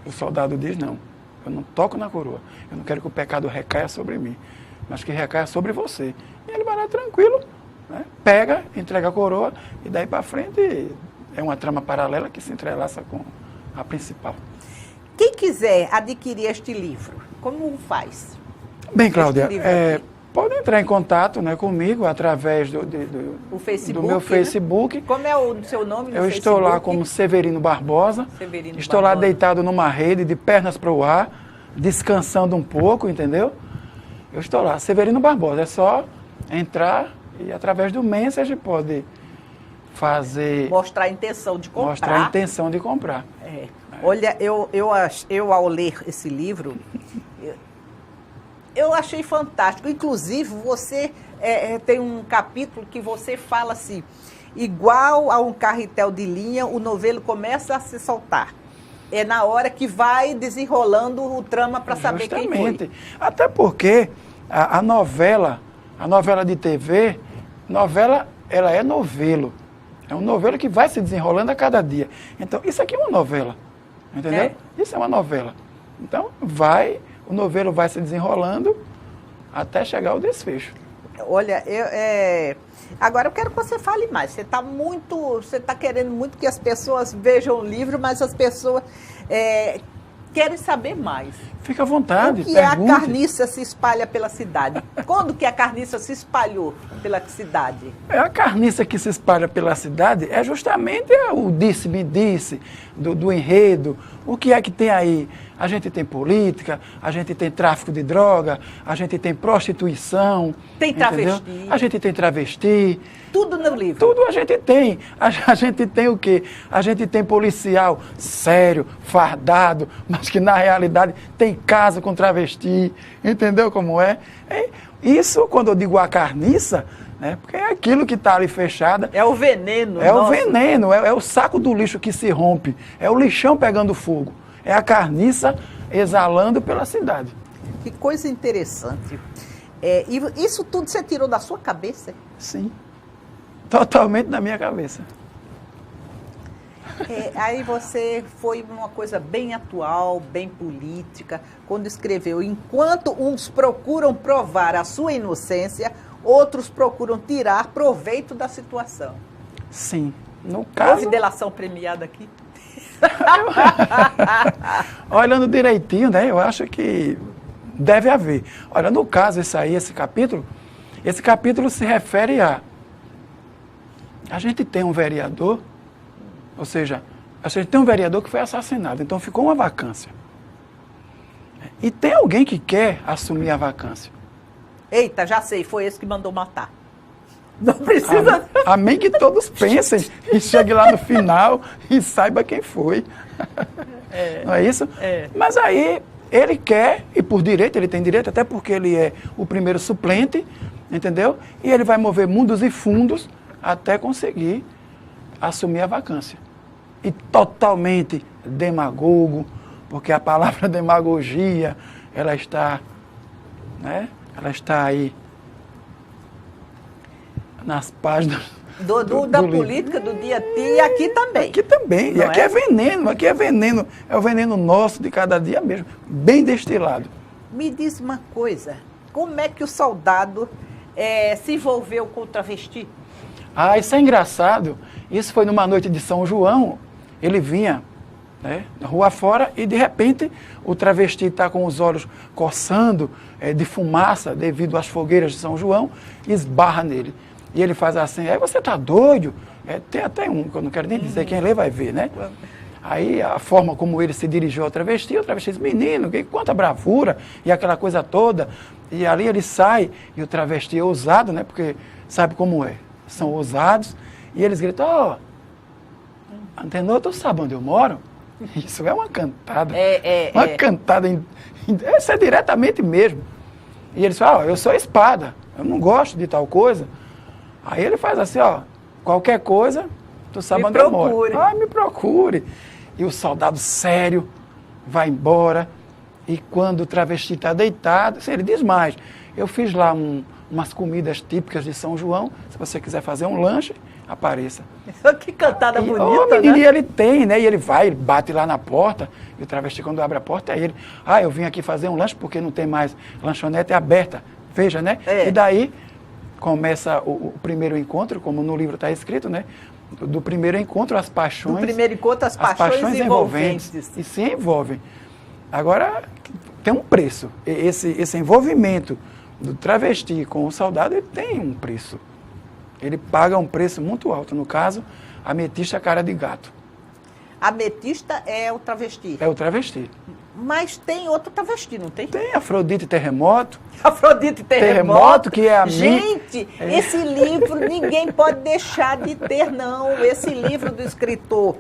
O soldado diz, não, eu não toco na coroa, eu não quero que o pecado recaia sobre mim, mas que recaia sobre você. E ele vai lá tranquilo, né? Pega, entrega a coroa e daí para frente é uma trama paralela que se entrelaça com a principal. Quem quiser adquirir este livro, como faz? Bem, Cláudia, pode entrar em contato, né, comigo através do Facebook, meu Facebook. Né? Como é o seu nome no Eu Facebook? estou lá como Severino Barbosa. Estou lá deitado numa rede, de pernas para o ar, descansando um pouco, entendeu? Eu estou lá, Severino Barbosa. É só entrar e através do Message pode fazer... Mostrar a intenção de comprar. Mostrar a intenção de comprar. Olha, eu ao ler esse livro, eu achei fantástico. Inclusive, você tem um capítulo que você fala assim, igual a um carretel de linha, o novelo começa a se soltar. É na hora que vai desenrolando o trama para saber quem foi. Até porque a novela de TV, ela é novelo. É um novelo que vai se desenrolando a cada dia. Então, isso aqui é uma novela. Entendeu? Isso é uma novela. Então, o novelo vai se desenrolando até chegar ao desfecho. Olha, agora eu quero que você fale mais. Você está querendo muito que as pessoas vejam o livro, mas as pessoas querem saber mais. Fica à vontade, o que pergunte. A carniça se espalha pela cidade? Quando que a carniça se espalhou pela cidade? A carniça que se espalha pela cidade é justamente o disse-me-disse do enredo. O que é que tem aí? A gente tem política, a gente tem tráfico de droga, a gente tem prostituição. Tem travesti. Entendeu? A gente tem travesti. Tudo no livro. Tudo a gente tem. A gente tem o quê? A gente tem policial sério, fardado, mas que na realidade tem casa com travesti. Entendeu como é? Isso, quando eu digo a carniça, né, porque é aquilo que está ali fechada. É o veneno. É o veneno, é o saco do lixo que se rompe. É o lixão pegando fogo. É a carniça exalando pela cidade. Que coisa interessante. E isso tudo você tirou da sua cabeça? Sim. Totalmente da minha cabeça. Aí você foi uma coisa bem atual, bem política, quando escreveu: enquanto uns procuram provar a sua inocência, outros procuram tirar proveito da situação. Sim. No caso... Houve delação premiada aqui? Olhando direitinho, né, eu acho que deve haver. Olha, no caso, esse capítulo se refere a gente tem um vereador, ou seja, a gente tem um vereador que foi assassinado, então ficou uma vacância. E tem alguém que quer assumir a vacância. Eita, já sei, foi esse que mandou matar. Não precisa... Amém que todos pensem e chegue lá no final e saiba quem foi. Não é isso? Mas aí ele quer, e por direito, ele tem direito, até porque ele é o primeiro suplente, entendeu? E ele vai mover mundos e fundos até conseguir assumir a vacância. E totalmente demagogo, porque a palavra demagogia, ela está aí nas páginas da política, do dia a dia, e aqui também. Aqui também, e aqui é veneno, é o veneno nosso de cada dia mesmo, bem destilado. Me diz uma coisa, como é que o soldado se envolveu com o travesti? Isso é engraçado, isso foi numa noite de São João, ele vinha, né, na rua fora, e de repente o travesti está com os olhos coçando de fumaça devido às fogueiras de São João, e esbarra nele. E ele faz assim, aí você está doido? Tem até um, que eu não quero nem dizer, quem lê vai ver, né? Aí a forma como ele se dirigiu ao travesti, o travesti diz, menino, quanta bravura, e aquela coisa toda. E ali ele sai, e o travesti é ousado, né? Porque sabe como é, são ousados, e eles gritam, Antenor, tu sabe onde eu moro? Isso é uma cantada. Uma cantada, isso é diretamente mesmo. E eles falam, eu sou espada, eu não gosto de tal coisa. Aí ele faz assim, qualquer coisa, tu sabe onde eu moro. Me procure. E o soldado sério vai embora. E quando o travesti está deitado, ele diz mais, eu fiz lá umas comidas típicas de São João, se você quiser fazer um lanche, apareça. Que cantada bonita, né? E ele tem, né? E ele vai, ele bate lá na porta, e o travesti, quando abre a porta, é ele. Eu vim aqui fazer um lanche porque não tem mais lanchonete aberta. Veja, né? E daí começa o primeiro encontro, como no livro está escrito, né? do primeiro encontro, as paixões. Do primeiro encontro, as paixões envolventes. E se envolvem. Agora, tem um preço. Esse envolvimento do travesti com o soldado, ele tem um preço. Ele paga um preço muito alto. No caso, a ametista cara de gato. A ametista é o travesti. É o travesti. Mas tem outro travesti, não tem? Tem Afrodite Terremoto. Afrodite Terremoto. Terremoto, que é a Gente, esse livro ninguém pode deixar de ter, não. Esse livro do escritor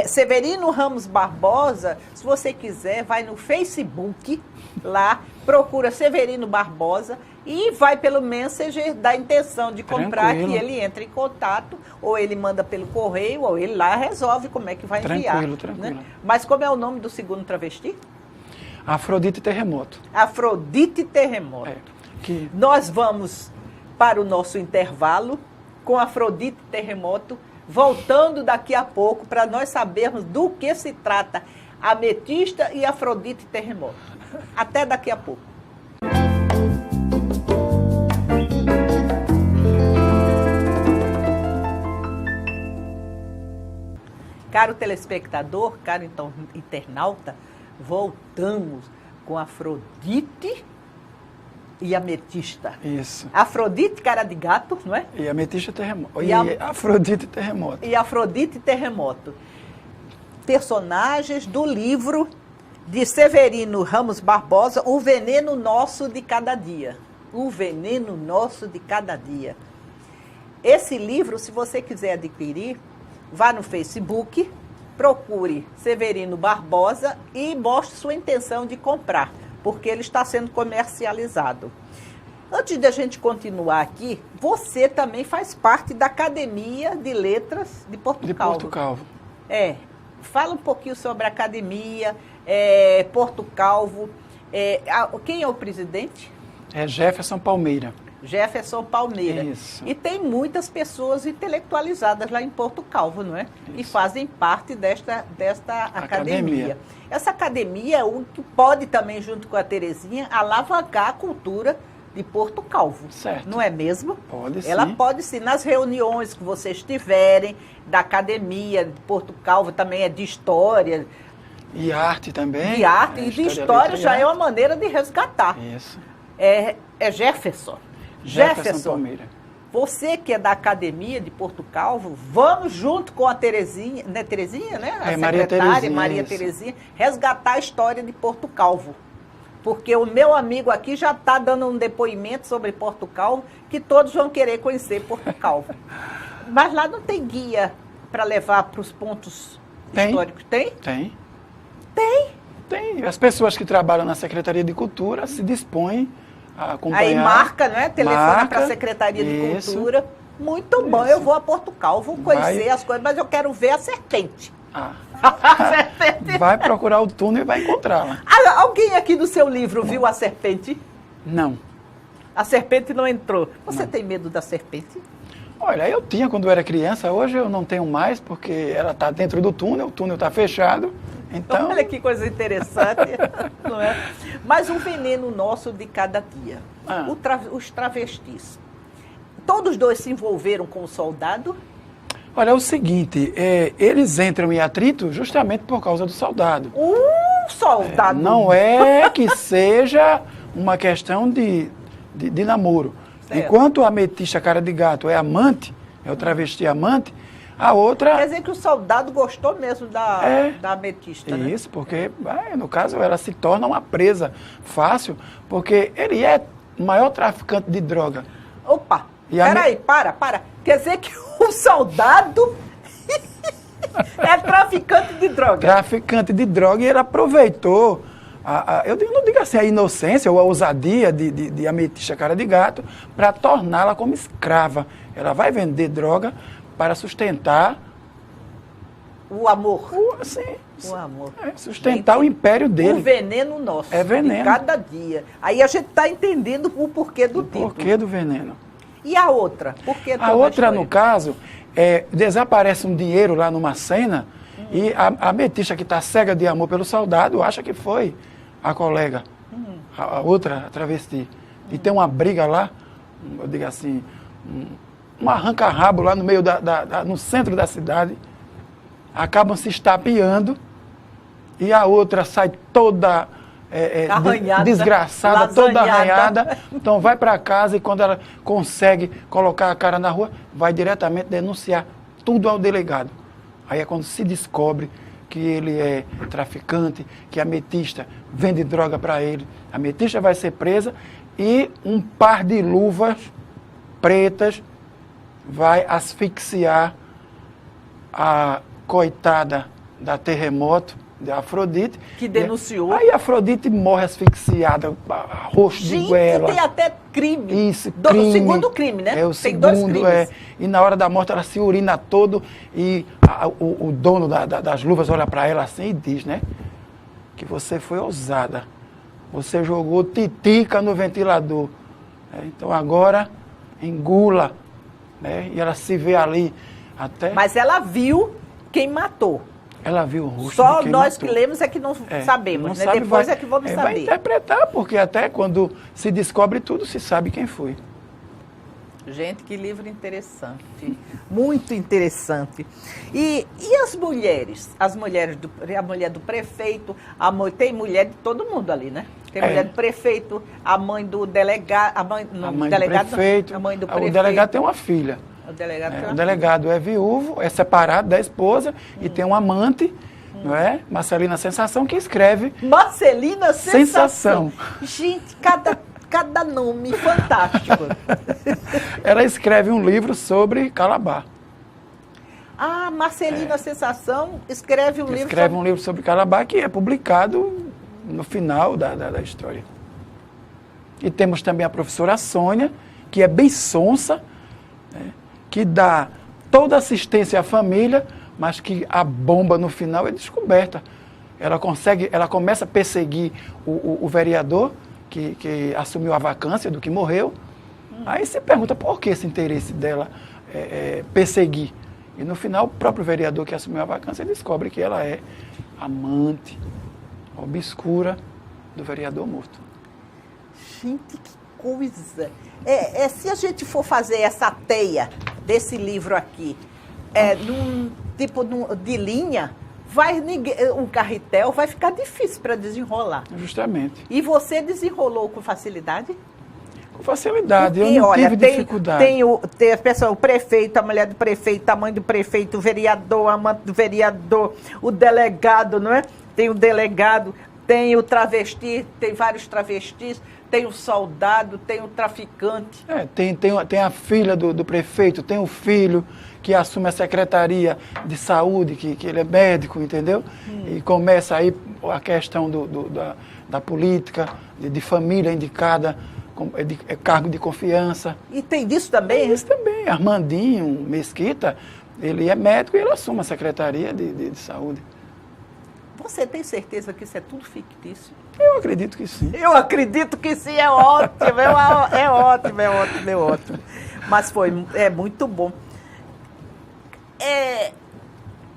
Severino Ramos Barbosa, se você quiser, vai no Facebook, lá, procura Severino Barbosa e vai pelo Messenger da intenção de comprar, Tranquilo. que ele entra em contato, ou ele manda pelo correio, ou ele lá resolve como é que vai enviar. Tranquilo. Né? Mas como é o nome do segundo travesti? Afrodite Terremoto. Afrodite Terremoto. Que... Nós vamos para o nosso intervalo com Afrodite Terremoto, voltando daqui a pouco para nós sabermos do que se trata Ametista e Afrodite Terremoto. Até daqui a pouco. Caro telespectador, caro então internauta, voltamos com Afrodite e Ametista. Isso. Afrodite, cara de gato, não é? E Ametista Terremoto. E Afrodite Terremoto. E Afrodite Terremoto. Personagens do livro de Severino Ramos Barbosa, O Veneno Nosso de Cada Dia. O Veneno Nosso de Cada Dia. Esse livro, se você quiser adquirir, vá no Facebook, procure Severino Barbosa e mostre sua intenção de comprar, porque ele está sendo comercializado. Antes de a gente continuar aqui, você também faz parte da Academia de Letras de Porto Calvo. De Porto Calvo. Fala um pouquinho sobre a academia, Porto Calvo. Quem é o presidente? É Jefferson Palmeira. Jefferson Palmeira. Isso. E tem muitas pessoas intelectualizadas lá em Porto Calvo, não é? Isso. E fazem parte desta academia. Essa academia é o que pode também, junto com a Terezinha, alavancar a cultura de Porto Calvo. Certo. Não é mesmo? Pode sim. Ela pode sim. Nas reuniões que vocês tiverem, da academia de Porto Calvo, também é de história. E arte também. De arte e de história já é uma maneira de resgatar. Isso. É Jefferson. Jefferson Palmeira. Você que é da Academia de Porto Calvo, vamos junto com a Terezinha, né, Terezinha, né? A secretária Maria Terezinha, resgatar a história de Porto Calvo. Porque o meu amigo aqui já está dando um depoimento sobre Porto Calvo, que todos vão querer conhecer Porto Calvo. Mas lá não tem guia para levar para os pontos históricos? Tem? Tem. Tem? Tem. As pessoas que trabalham na Secretaria de Cultura se dispõem a acompanhar. Aí marca, né? Telefona para a Secretaria de Cultura. Muito bom, eu vou a Porto Calvo conhecer as coisas, mas eu quero ver a serpente. Vai procurar o túnel e vai encontrá-la. Alguém aqui do seu livro viu a serpente? Não. A serpente não entrou. Você tem medo da serpente? Olha, eu tinha quando eu era criança, hoje eu não tenho mais, porque ela está dentro do túnel, o túnel está fechado. Então... Olha que coisa interessante, não é? Mas o veneno nosso de cada dia. Os travestis. Todos dois se envolveram com o soldado? Olha, é o seguinte, eles entram em atrito justamente por causa do soldado. Soldado! Não é que seja uma questão de namoro. Certo. Enquanto a ametista cara de gato é amante, é o travesti amante, a outra... Quer dizer que o soldado gostou mesmo da ametista, né? Isso, porque, no caso, ela se torna uma presa fácil, porque ele é o maior traficante de droga. Opa, peraí, para. Quer dizer que o soldado é traficante de droga? Traficante de droga, e ele aproveitou, eu não digo assim, a inocência ou a ousadia de ametista cara de gato, para torná-la como escrava. Ela vai vender droga para sustentar o amor. O amor. Sustentar o império dele. O veneno nosso. É veneno. De cada dia. Aí a gente está entendendo o porquê do título. O porquê do veneno. E a outra? A outra, no caso, desaparece um dinheiro lá numa cena e a ametista que está cega de amor pelo soldado acha que foi a colega, a outra travesti. E tem uma briga lá, eu digo assim, um arranca-rabo lá no meio no centro da cidade, acabam se estapeando, e a outra sai toda desgraçada, toda arranhada. Então vai para casa e quando ela consegue colocar a cara na rua, vai diretamente denunciar tudo ao delegado. Aí é quando se descobre que ele é traficante, que a ametista vende droga para ele. A ametista vai ser presa e um par de luvas pretas vai asfixiar a coitada da Terremoto, da Afrodite. Que denunciou. Aí a Afrodite morre asfixiada, roxo de goela. Tem até crime. Isso, crime. O segundo crime, né? É o tem segundo, dois crimes. E na hora da morte ela se urina todo e o dono das luvas olha para ela assim e diz, né? Que você foi ousada. Você jogou titica no ventilador. Então agora engula. Né? E ela se vê ali até... Mas ela viu quem matou. Ela viu o rosto Só de quem nós matou. que lemos é que não sabemos, não né? sabe, Depois é que vamos saber. Vai interpretar, porque até quando se descobre tudo, se sabe quem foi. Gente, que livro interessante. Muito interessante. E as mulheres? A mulher do prefeito, tem mulher de todo mundo ali, né? Tem mulher do prefeito, a mãe do delegado, a mãe do prefeito. O delegado tem uma filha. O delegado é viúvo, é separado da esposa e tem um amante, não é? Marcelina Sensação, que escreve... Marcelina Sensação. Sensação. Gente, cada nome fantástico. Ela escreve um livro sobre Calabar. Ah, Marcelina Sensação escreve um livro sobre... Escreve um livro sobre Calabar que é publicado no final da história. E temos também a professora Sônia, que é bem sonsa, né? Que dá toda assistência à família, mas que a bomba no final é descoberta. Ela começa a perseguir o vereador que assumiu a vacância do que morreu. Aí você pergunta por que esse interesse dela perseguir. E no final o próprio vereador que assumiu a vacância descobre que ela é amante obscura do vereador morto. Gente, que coisa! Se a gente for fazer essa teia desse livro aqui, num tipo de linha, um carretel vai ficar difícil para desenrolar. Justamente. E você desenrolou com facilidade? Com facilidade, Porque, eu não olha, tive dificuldade. Tem a pessoa, o prefeito, a mulher do prefeito, a mãe do prefeito, o vereador, a amante do vereador, o delegado, não é? Tem o delegado, tem o travesti, tem vários travestis, tem o soldado, tem o traficante. Tem a filha do prefeito, tem o filho que assume a Secretaria de Saúde, que ele é médico, entendeu? E começa aí a questão da política, de família indicada, cargo de confiança. E tem disso também? Tem isso também. Armandinho Mesquita, ele é médico e ele assume a Secretaria de Saúde. Você tem certeza que isso é tudo fictício? Eu acredito que sim. Eu acredito que sim, é ótimo, é ótimo. Mas é muito bom.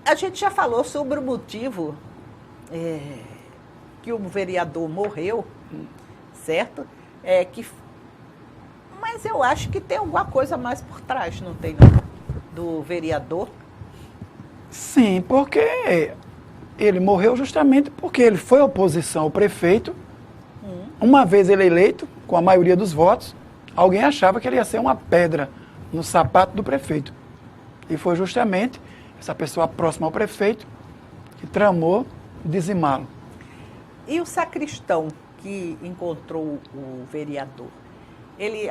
A gente já falou sobre o motivo que o vereador morreu, certo? Mas eu acho que tem alguma coisa mais por trás, não tem, não? Do vereador? Sim, porque ele morreu justamente porque ele foi oposição ao prefeito. Uma vez ele eleito, com a maioria dos votos, alguém achava que ele ia ser uma pedra no sapato do prefeito. E foi justamente essa pessoa próxima ao prefeito que tramou dizimá-lo. E o sacristão que encontrou o vereador,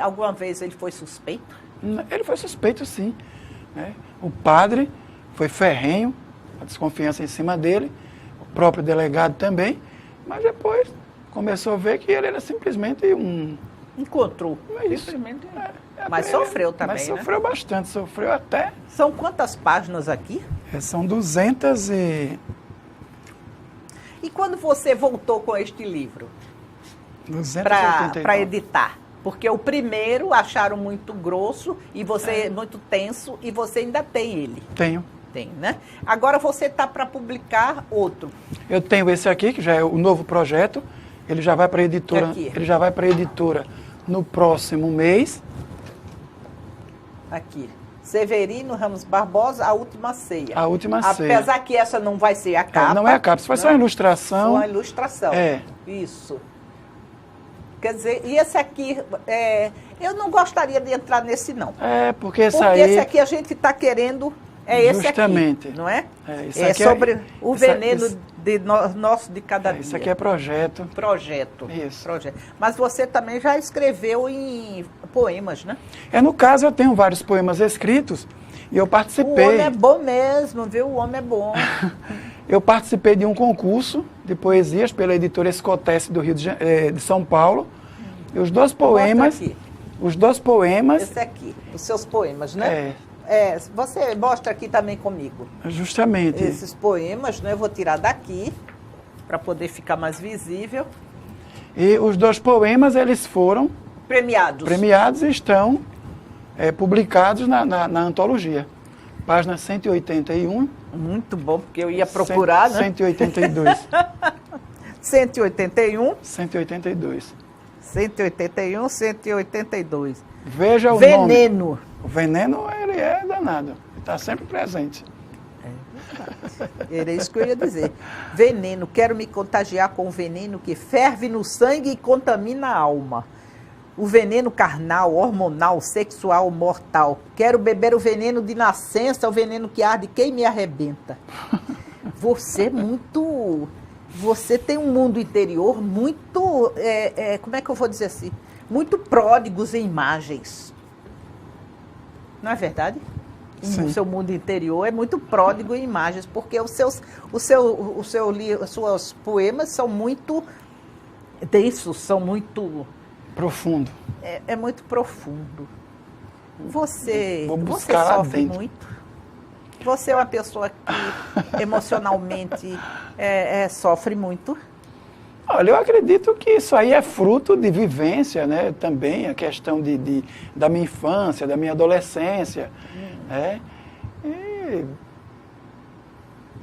alguma vez ele foi suspeito? Ele foi suspeito, sim. Né? O padre foi ferrenho, a desconfiança em cima dele, o próprio delegado também, mas depois começou a ver que ele era simplesmente um... Encontrou. Isso. Mas sofreu também, mas sofreu bastante, sofreu até... São quantas páginas aqui? São 200 e... E quando você voltou com este livro? 289. Para editar? Porque o primeiro acharam muito grosso, e você muito tenso, e você ainda tem ele. Tenho. Tem, né? Agora você está para publicar outro. Eu tenho esse aqui, que já é o novo projeto. Ele já vai para a editora. Aqui. Ele já vai para a editora no próximo mês. Aqui. Severino Ramos Barbosa, A Última Ceia. A Última Ceia. Apesar que essa não vai ser a capa. Não é a capa, isso vai ser uma ilustração. Uma ilustração. É. Isso. Quer dizer, e esse aqui, eu não gostaria de entrar nesse, não. Porque esse porque aí... esse aqui a gente está querendo, esse justamente. aqui, não é? Isso aqui sobre o veneno nosso de cada dia. Isso aqui é projeto. Projeto. Isso. Projeto. Mas você também já escreveu em poemas, né? No caso, eu tenho vários poemas escritos e eu participei. O homem é bom mesmo, viu? O homem é bom. Eu participei de um concurso de poesias pela editora Escotesse do Rio de São Paulo. E os dois poemas... Os dois poemas... Esse aqui, os seus poemas, né? Você mostra aqui também comigo. Justamente. Esses poemas, né? Eu vou tirar daqui, para poder ficar mais visível. E os dois poemas, eles foram... Premiados e estão publicados na antologia. Página 181. Muito bom, porque eu ia procurar, 182. 181. 182. 181, 182. Veja o veneno. Nome. O veneno, ele é danado. Está sempre presente. Era isso que eu ia dizer. Veneno. Quero me contagiar com o veneno que ferve no sangue e contamina a alma. O veneno carnal, hormonal, sexual, mortal. Quero beber o veneno de nascença, o veneno que arde, quem me arrebenta. Você tem um mundo interior muito, como é que eu vou dizer assim? Muito pródigos em imagens. Não é verdade? Sim. O seu mundo interior é muito pródigo em imagens, porque os seus poemas são muito densos, são muito... Profundo. É muito profundo. Você sofre sofre muito? Você é uma pessoa que emocionalmente sofre muito? Olha, eu acredito que isso aí é fruto de vivência, né? Também a questão da minha infância, da minha adolescência. Né?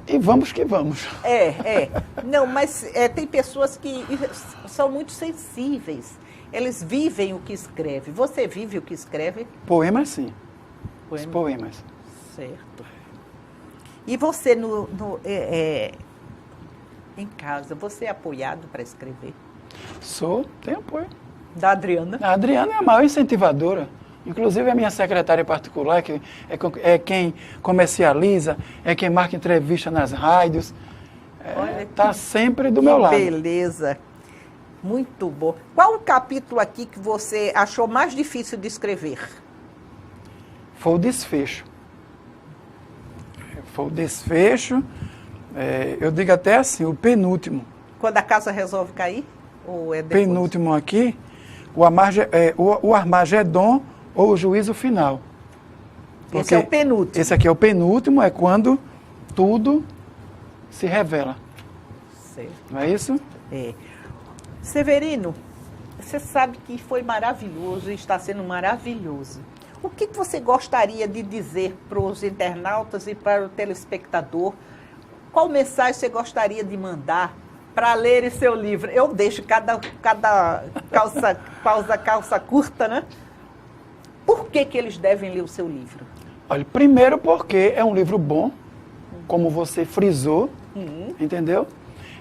E vamos que vamos. Não, mas tem pessoas que são muito sensíveis. Eles vivem o que escreve. Você vive o que escreve? Poemas, sim. Os poemas. Certo. E você, em casa, você é apoiado para escrever? Tenho apoio. Da Adriana? A Adriana é a maior incentivadora. Inclusive a minha secretária particular, que é quem comercializa, é quem marca entrevista nas rádios. Está sempre do meu lado. Beleza. Muito bom. Qual o capítulo aqui que você achou mais difícil de escrever? Foi o desfecho. Eu digo até assim, o penúltimo. Quando a casa resolve cair? Ou é depois? Penúltimo aqui, o Armagedon ou o juízo final. Esse é o penúltimo. Esse aqui é o penúltimo, é quando tudo se revela. Certo. Não é isso? Severino, você sabe que foi maravilhoso e está sendo maravilhoso. O que você gostaria de dizer para os internautas e para o telespectador? Qual mensagem você gostaria de mandar para lerem seu livro? Eu deixo cada calça curta, né? Por que eles devem ler o seu livro? Olha, primeiro porque é um livro bom, como você frisou, entendeu?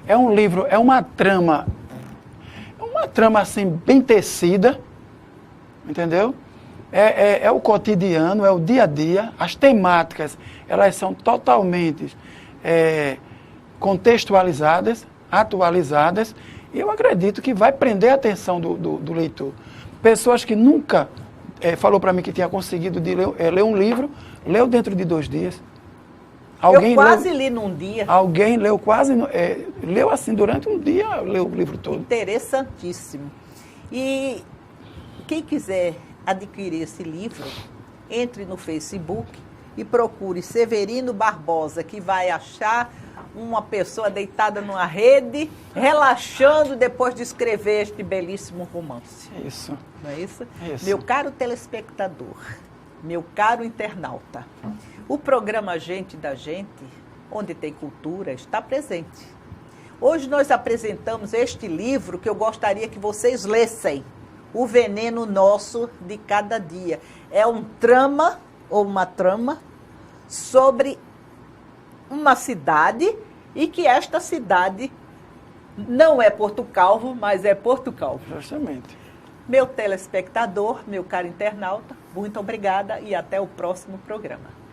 É um livro, é uma trama assim, bem tecida, entendeu? É o cotidiano, é o dia a dia, as temáticas, elas são totalmente contextualizadas, atualizadas, e eu acredito que vai prender a atenção do leitor. Pessoas que nunca falou para mim que tinha conseguido ler um livro, leu dentro de 2 dias. Eu quase li num dia. Alguém leu leu assim, durante um dia, leu o livro todo. Interessantíssimo. E quem quiser adquirir esse livro, entre no Facebook e procure Severino Barbosa, que vai achar uma pessoa deitada numa rede, relaxando depois de escrever este belíssimo romance. Isso. Não é isso? Isso. Meu caro telespectador, meu caro internauta, o programa Gente da Gente, onde tem cultura, está presente. Hoje nós apresentamos este livro que eu gostaria que vocês lessem, O Veneno Nosso de Cada Dia. É um trama ou uma trama sobre uma cidade e que esta cidade não é Porto Calvo, mas é Porto Calvo. Justamente. Meu telespectador, meu caro internauta, muito obrigada e até o próximo programa.